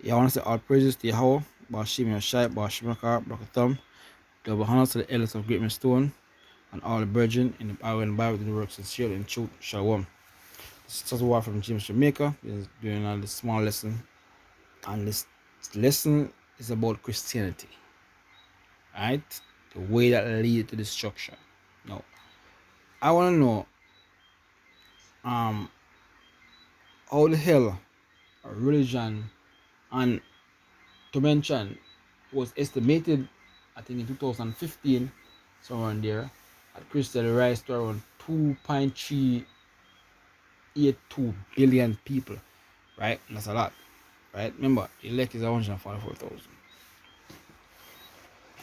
Yeah, I want to say all praises to Yahweh, Bashim Yashai, Bashim Yakar, Brakatham, double honors to the elders of Great Stone, and all the virgin in the Bible and Bible to the works sincere in truth, Shalom. This is Tazawar from James Jamaica. Is doing a small lesson, and this lesson is about Christianity, right? The way that leads to destruction. Now, I want to know, how the hell a religion, and to mention, was estimated, I think in 2015, somewhere in there, at Christian rise to around 2.382 billion people, right? And that's a lot, right? Remember, elect is 144,000,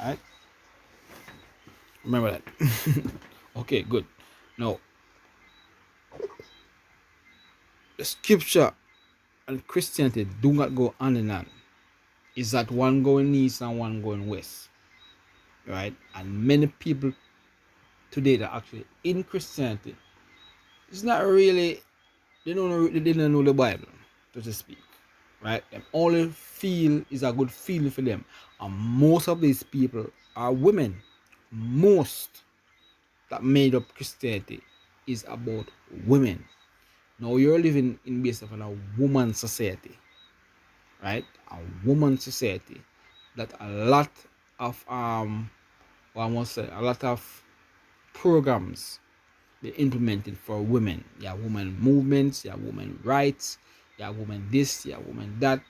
right? Remember that. Okay, good. Now, the scripture and Christianity do not go hand in hand. Is that one going east and one going west, right? And many people today that actually in Christianity, it's not really, they didn't know the Bible, so to speak, right? They only feel is a good feeling for them, and most of these people are women. Most that made up Christianity is about women. Now you're living in based on a woman society, right? A woman society that a lot of or I must say a lot of programs they implemented for women. Yeah, women movements, yeah, women rights, yeah, women this, yeah, women that.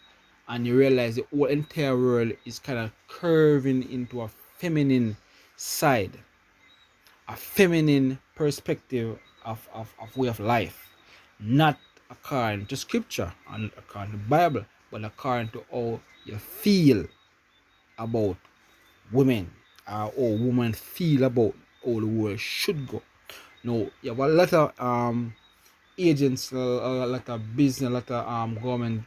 And you realize the whole entire world is kind of curving into a feminine side, a feminine perspective of way of life, not according to scripture and according to the Bible, but according to how you feel about women, or how women feel about how the world should go. Now, you have a lot of agents, a lot of business, a lot of government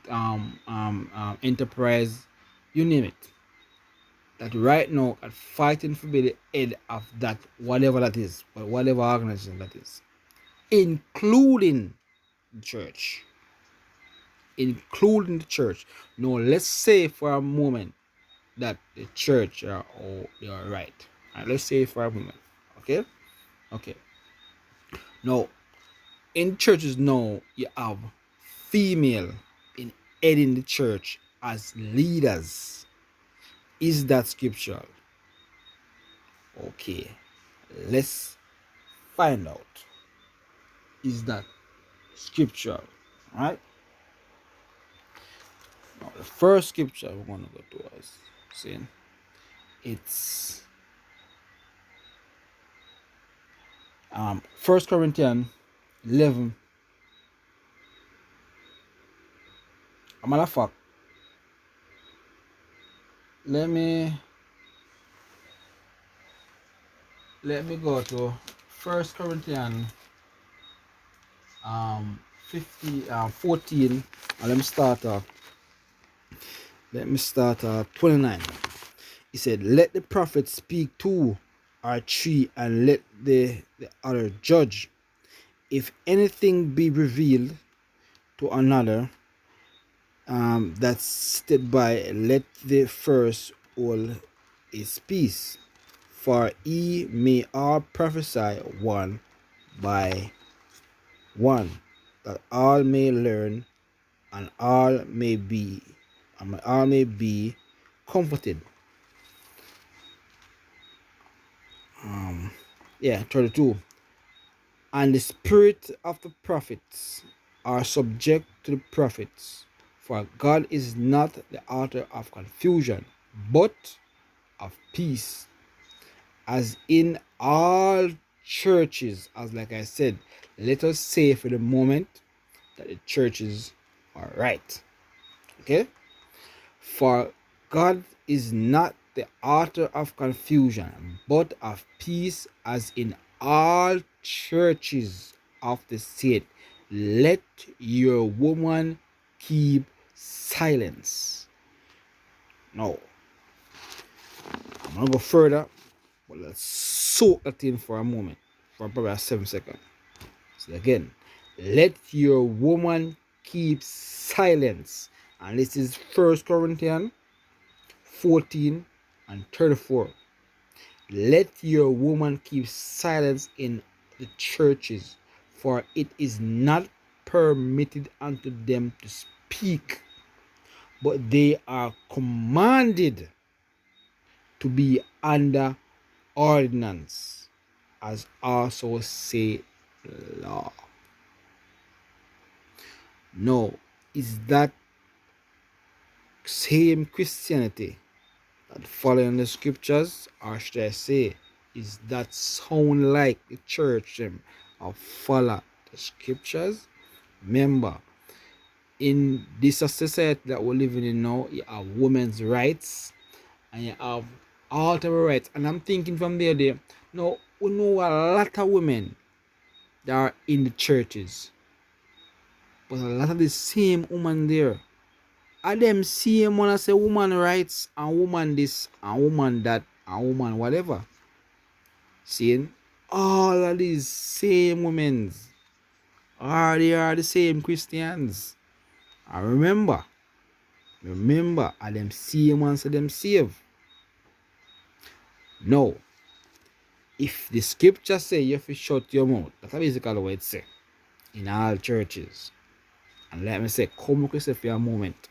enterprise, you name it, that right now are fighting for be the head of that, whatever that is, or whatever organization that is, including the church. Including the church. Now, let's say for a moment that the church are all they are right. And let's say for a moment. Okay? Okay. Now, in churches now you have female in heading the church as leaders. Is that scriptural? Okay, let's find out. Is that scriptural? Right? Now the first scripture we're gonna go to is saying it's 1 Corinthians 11. A matter of fact, let me go to 1 Corinthians 14, and let me start at 29. He said, let the prophet speak 2 or 3, and let the other judge. If anything be revealed to another, that's stood by, let the first hold his peace. For he may all prophesy one by one, that all may learn, and all may be comforted. 32. And the spirit of the prophets are subject to the prophets, for God is not the author of confusion, but of peace, as in all churches. As like I said, let us say for the moment that the churches are right. Okay? For God is not the author of confusion, but of peace, as in all churches of the saint. Let your woman keep silence. Now, I'm gonna go further, but let's soak that in for a moment, for probably 7 seconds. So again, let your woman keep silence, And this is 1 Corinthians 14 and 34. Let your woman keep silence in the churches, for it is not permitted unto them to speak, but they are commanded to be under ordinance, as also say law. No, is that same Christianity that following the scriptures, or should I say, is that sound like the church or follow the scriptures? Remember, in this society that we're living in now, you have women's rights and you have all type of rights. And I'm thinking from there, now we know a lot of women that are in the churches, but a lot of the same women there are them same one say woman rights and woman this and woman that and woman whatever. Seeing all of these same women are they are the same Christians. And remember, are them same ones them save. No. If the scripture say you have to shut your mouth, that's basically what it say in all churches. And let me say, come with yourself for a moment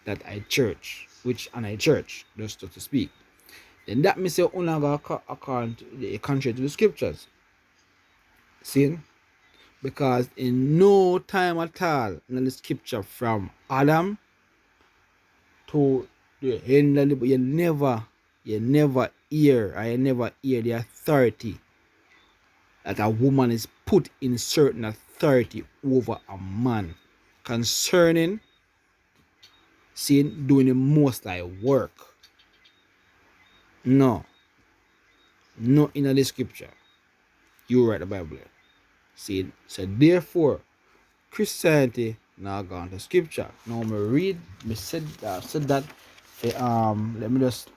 that I church, just to speak. Then that means you only go according to the contrary to the scriptures. See? Because in no time at all in the scripture from Adam to the end of the, you never hear the authority that a woman is put in certain authority over a man concerning seeing doing the most like work. No in the scripture. You write the Bible. See, so therefore Christianity now gone to scripture. Now me said that let me just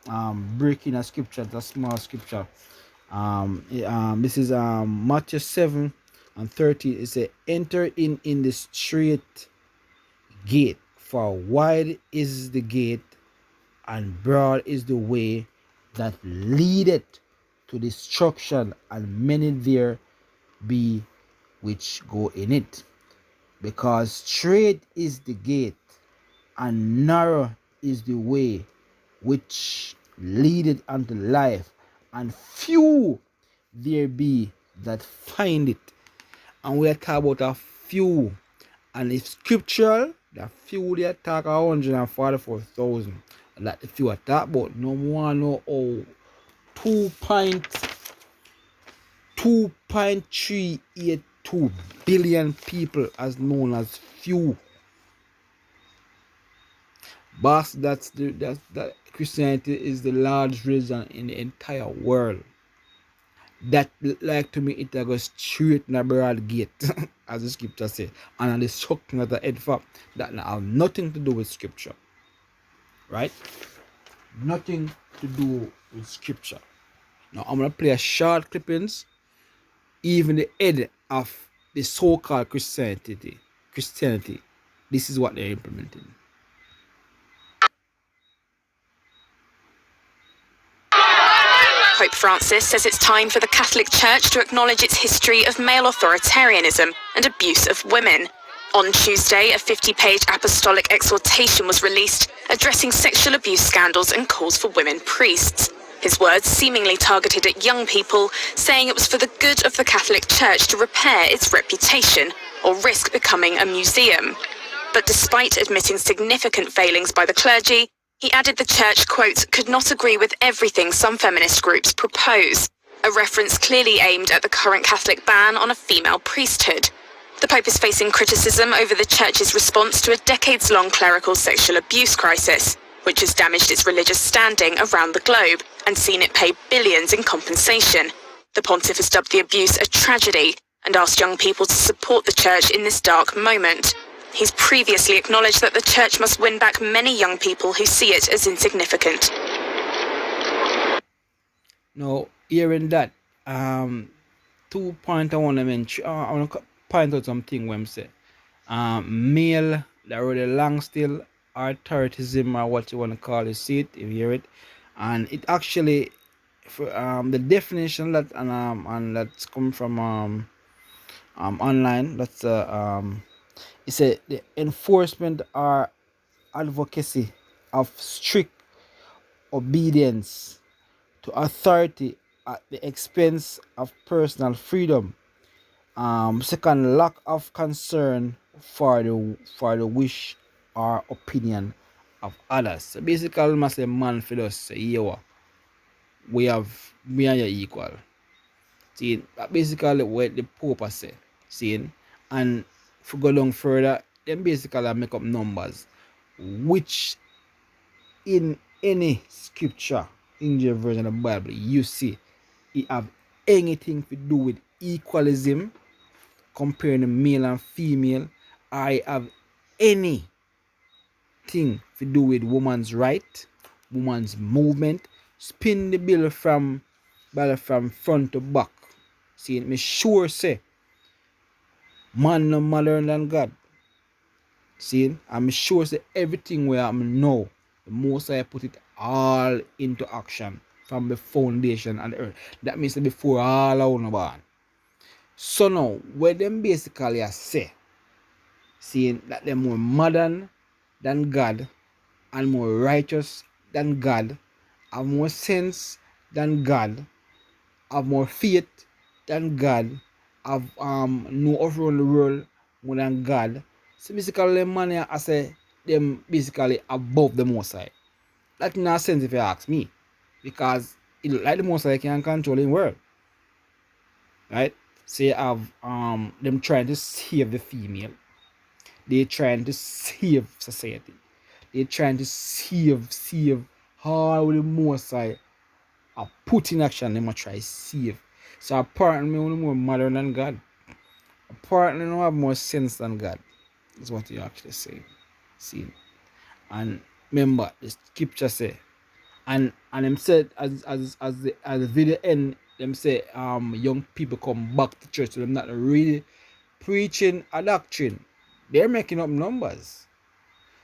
break in a scripture, a small scripture. This is Matthew 7 and 30. It says, enter in the straight gate, for wide is the gate and broad is the way that leadeth to destruction, and many there be which go in it. Because straight is the gate and narrow is the way which leadeth unto life, and few there be that find it. And we are talking about a few, and if scriptural, the few they talk 144,000. Like if you are talking about no more no 2.382 billion people as known as few. But that Christianity is the largest religion in the entire world. That like to me it goes straight in a broad gate, as the scripture says, and on the destruction of the head for that have nothing to do with scripture. Right? Nothing to do with scripture. Now I'm gonna play a short clippings, even the head of the so-called Christianity. This is what they're implementing. Pope Francis says it's time for the Catholic Church to acknowledge its history of male authoritarianism and abuse of women. On Tuesday, a 50-page apostolic exhortation was released addressing sexual abuse scandals and calls for women priests. His words seemingly targeted at young people, saying it was for the good of the Catholic Church to repair its reputation or risk becoming a museum. But despite admitting significant failings by the clergy, he added the church, quote, could not agree with everything some feminist groups propose, a reference clearly aimed at the current Catholic ban on a female priesthood. The Pope is facing criticism over the church's response to a decades-long clerical sexual abuse crisis, which has damaged its religious standing around the globe and seen it pay billions in compensation. The pontiff has dubbed the abuse a tragedy and asked young people to support the church in this dark moment. He's previously acknowledged that the church must win back many young people who see it as insignificant. Now, hearing that, 2 point I want to mention, I want to point out something when I say, male that really long still authoritism or what you want to call it. See it, if you hear it, and it actually, for the definition that and that's come from online. That's it's a the enforcement or advocacy of strict obedience to authority at the expense of personal freedom. Second, lack of concern for the wish or opinion of others. So basically, must say man for us say, yeah, we are equal. See, that basically what the Pope has said. See, and if we go down further, then basically make up numbers, which in any scripture in the version of the Bible you see it have anything to do with equalism, comparing the male and female. I have anything to do with woman's right, woman's movement. Spin the bill from front to back. See, me sure say man no matter than God. See, I'm sure say everything where I'm now, the most I put it all into action from the foundation and the earth. That means before all I wanna born. So now, where them basically are say, seeing that they're more modern than God and more righteous than God, have more sense than God, have more faith than God, have know of around the world more than God. So basically them man here I say them basically above the most high. That not sense if you ask me. Because it look like the most high can control the world. Right? So you have them trying to save the female. They're trying to save society. They're trying to save all the most I are put in action, them try save. So apparently only more modern than God. Apparently don't have more sense than God. Is what you actually say. See. And remember the scripture say, and them said as the video end, them say young people come back to church, so them not really preaching a doctrine. They're making up numbers.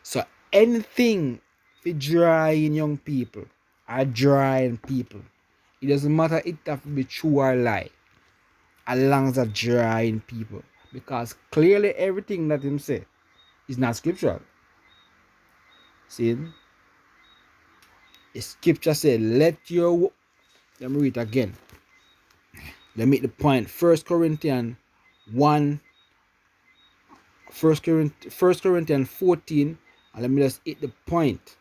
So anything for drawing young people or drawing people, it doesn't matter it have to be true or lie, as long as it's drawing people. Because clearly everything that him say is not scriptural. See? The scripture said, let me read it again. Let me make the point. 1 Corinthians 1, 1 Corinthians 14, and let me just hit the point.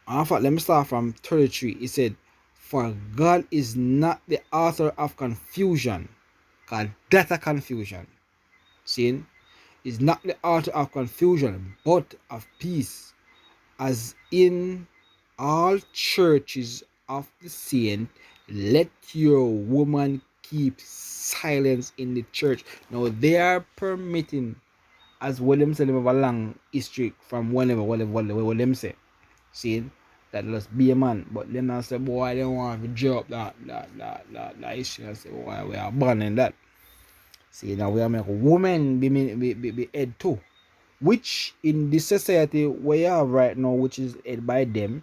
In fact, let me start from 33. It said, for God is not the author of confusion. God, that's a confusion. See? Is not the author of confusion, but of peace, as in all churches of the saint, let your woman keep silence in the church. Now they are permitting, as well them say them have a long history from whatever them say. See, that must be a man, but them not say boy they want to drop that issue and say boy we are banning that. See, now we are make women be head too. Which in this society we have right now, which is head by them,